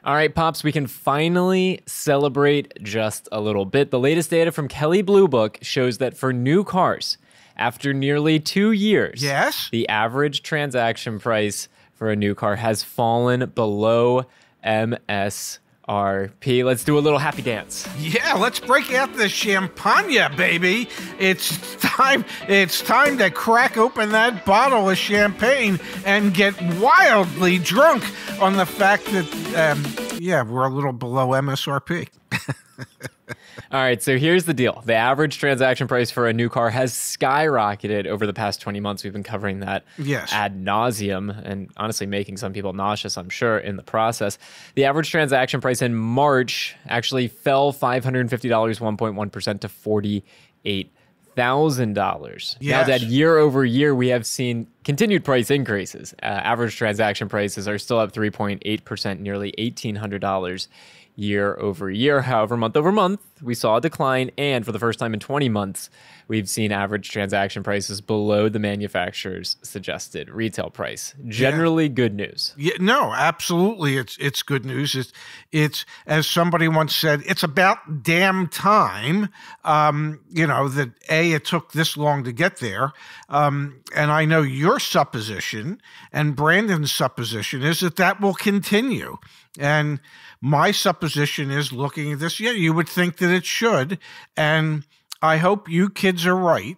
All right, Pops, we can finally celebrate just a little bit. The latest data from Kelley Blue Book shows that for new cars, after nearly 2 years, yes, the average transaction price for a new car has fallen below MSRP. Let's do a little happy dance. Yeah, let's break out the champagne, baby. It's time to crack open that bottle of champagne and get wildly drunk on the fact that, we're a little below MSRP. All right, so here's the deal. The average transaction price for a new car has skyrocketed over the past 20 months. We've been covering that ad nauseum and honestly making some people nauseous, I'm sure, in the process. The average transaction price in March actually fell $550, 1.1% to $48,000. Yes. Now that year over year, we have seen continued price increases. Average transaction prices are still up 3.8%, nearly $1,800 year over year. However, month over month, we saw a decline. And for the first time in 20 months, we've seen average transaction prices below the manufacturer's suggested retail price. Generally good news. Yeah, no, absolutely. It's good news. It's as somebody once said, it's about damn time, that it took this long to get there. And I know your supposition and Brandon's supposition is that will continue. And my supposition is, looking at this, you would think that it should. And I hope you kids are right,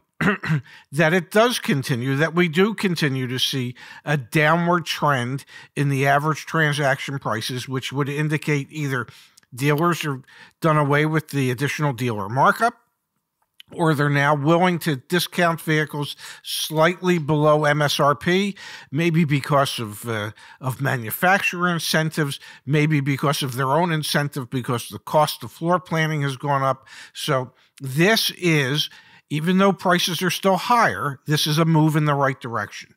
that it does continue, that we do continue to see a downward trend in the average transaction prices, which would indicate either dealers are done away with the additional dealer markup, or they're now willing to discount vehicles slightly below MSRP, maybe because of manufacturer incentives, maybe because of their own incentive, because the cost of floor planning has gone up. So this is, even though prices are still higher, this is a move in the right direction.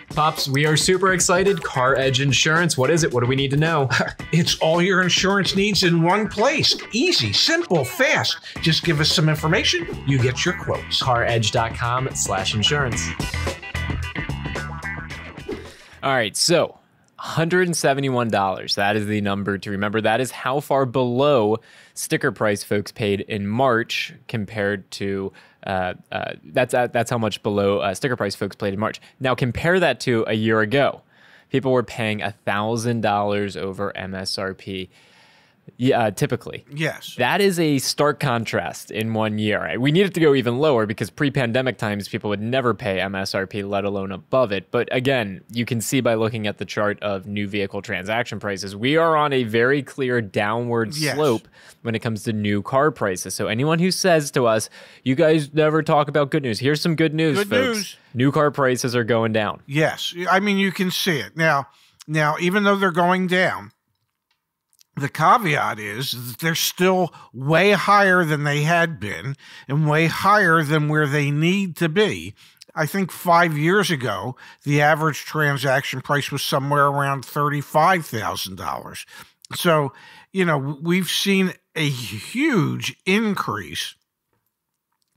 Pops, we are super excited. CarEdge Insurance. What is it? What do we need to know? It's all your insurance needs in one place. Easy, simple, fast. Just give us some information, you get your quotes. CarEdge.com/insurance. All right, so $171. That is the number to remember. That is how far below sticker price folks paid in March compared to that's how much below sticker price folks paid in March. Now compare that to a year ago. People were paying $1,000 over MSRP. Typically. Yes. That is a stark contrast in 1 year. Right? We need it to go even lower because pre-pandemic times, people would never pay MSRP, let alone above it. But again, you can see by looking at the chart of new vehicle transaction prices, we are on a very clear downward slope when it comes to new car prices. So anyone who says to us, you guys never talk about good news, here's some good news, folks. New car prices are going down. Yes. I mean, you can see it. Now, even though they're going down, the caveat is that they're still way higher than they had been and way higher than where they need to be. I think 5 years ago, the average transaction price was somewhere around $35,000. So, we've seen a huge increase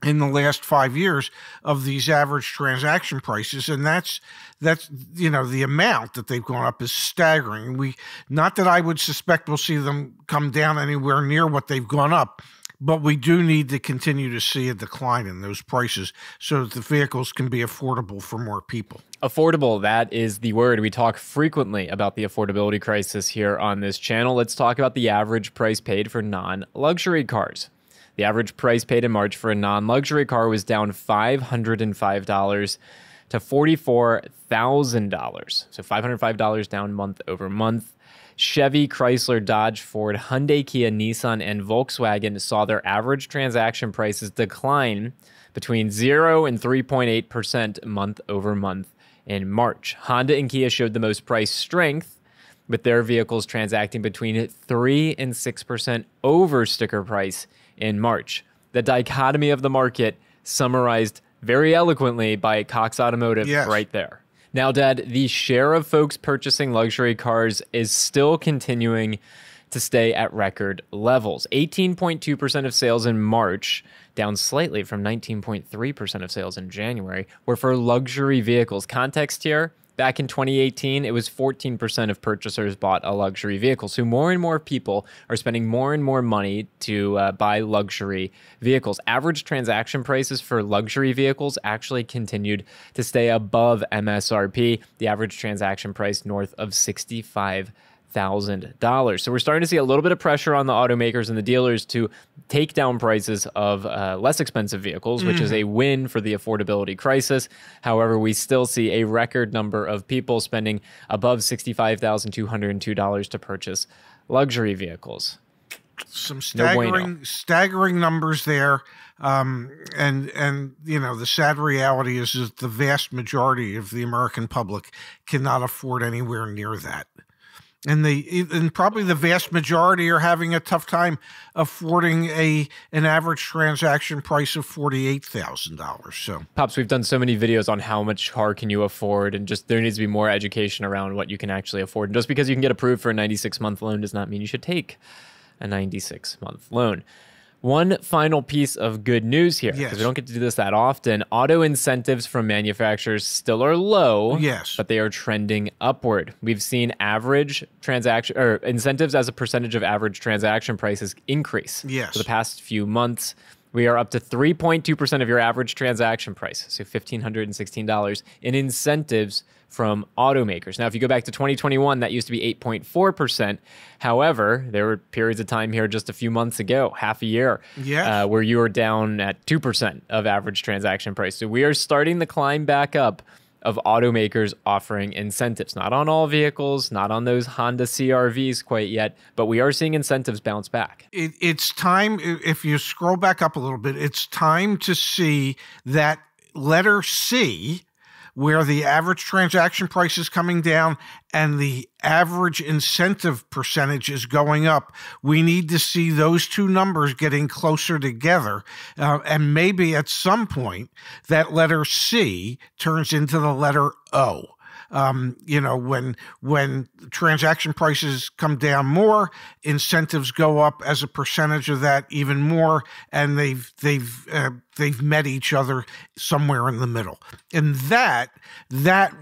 in the last 5 years of these average transaction prices. And that's the amount that they've gone up is staggering. Not that I would suspect we'll see them come down anywhere near what they've gone up, but we do need to continue to see a decline in those prices so that the vehicles can be affordable for more people. Affordable, that is the word. We talk frequently about the affordability crisis here on this channel. Let's talk about the average price paid for non-luxury cars. The average price paid in March for a non-luxury car was down $505 to $44,000. So $505 down month over month. Chevy, Chrysler, Dodge, Ford, Hyundai, Kia, Nissan, and Volkswagen saw their average transaction prices decline between 0 and 3.8% month over month in March. Honda and Kia showed the most price strength, with their vehicles transacting between 3 and 6% over sticker price in March. The dichotomy of the market summarized very eloquently by Cox Automotive right there. Now, Dad, the share of folks purchasing luxury cars is still continuing to stay at record levels. 18.2% of sales in March, down slightly from 19.3% of sales in January, were for luxury vehicles. Context here, Back in 2018, it was 14% of purchasers bought a luxury vehicle. So more and more people are spending more and more money to buy luxury vehicles. Average transaction prices for luxury vehicles actually continued to stay above MSRP. The average transaction price north of $65,000. So we're starting to see a little bit of pressure on the automakers and the dealers to take down prices of less expensive vehicles, which is a win for the affordability crisis. However, we still see a record number of people spending above $65,202 to purchase luxury vehicles. Some staggering numbers there. And you know, the sad reality is that the vast majority of the American public cannot afford anywhere near that. And probably the vast majority are having a tough time affording an average transaction price of $48,000. So, Pops, we've done so many videos on how much car can you afford, and just there needs to be more education around what you can actually afford. And just because you can get approved for a 96-month loan does not mean you should take a 96-month loan. One final piece of good news here, because we don't get to do this that often. Auto incentives from manufacturers still are low, but they are trending upward. We've seen average transaction or incentives as a percentage of average transaction prices increase for the past few months. We are up to 3.2% of your average transaction price, so $1,516 in incentives from automakers. Now, if you go back to 2021, that used to be 8.4%. However, there were periods of time here just a few months ago, half a year, where you were down at 2% of average transaction price. So we are starting the climb back up of automakers offering incentives. Not on all vehicles, not on those Honda CR-Vs quite yet, but we are seeing incentives bounce back. It's time, if you scroll back up a little bit, it's time to see that letter C, where the average transaction price is coming down and the average incentive percentage is going up. We need to see those two numbers getting closer together. And maybe at some point, that letter C turns into the letter O. You know, when transaction prices come down more, incentives go up as a percentage of that even more, and they've met each other somewhere in the middle, and that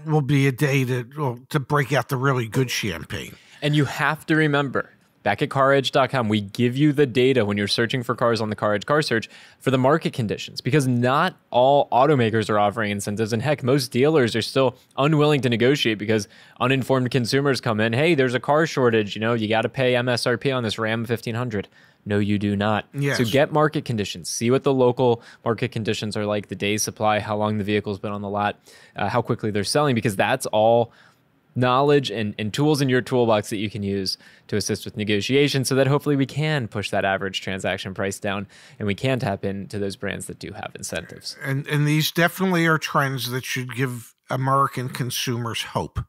will be a day to break out the really good champagne. And you have to remember, back at CarEdge.com, we give you the data when you're searching for cars on the CarEdge Car Search for the market conditions, because not all automakers are offering incentives. And heck, most dealers are still unwilling to negotiate because uninformed consumers come in, hey, there's a car shortage. You know, you got to pay MSRP on this Ram 1500. No, you do not. So get market conditions. See what the local market conditions are like, the day's supply, how long the vehicle's been on the lot, how quickly they're selling, because that's all knowledge and tools in your toolbox that you can use to assist with negotiation, so that hopefully we can push that average transaction price down and we can tap into those brands that do have incentives. And these definitely are trends that should give American consumers hope.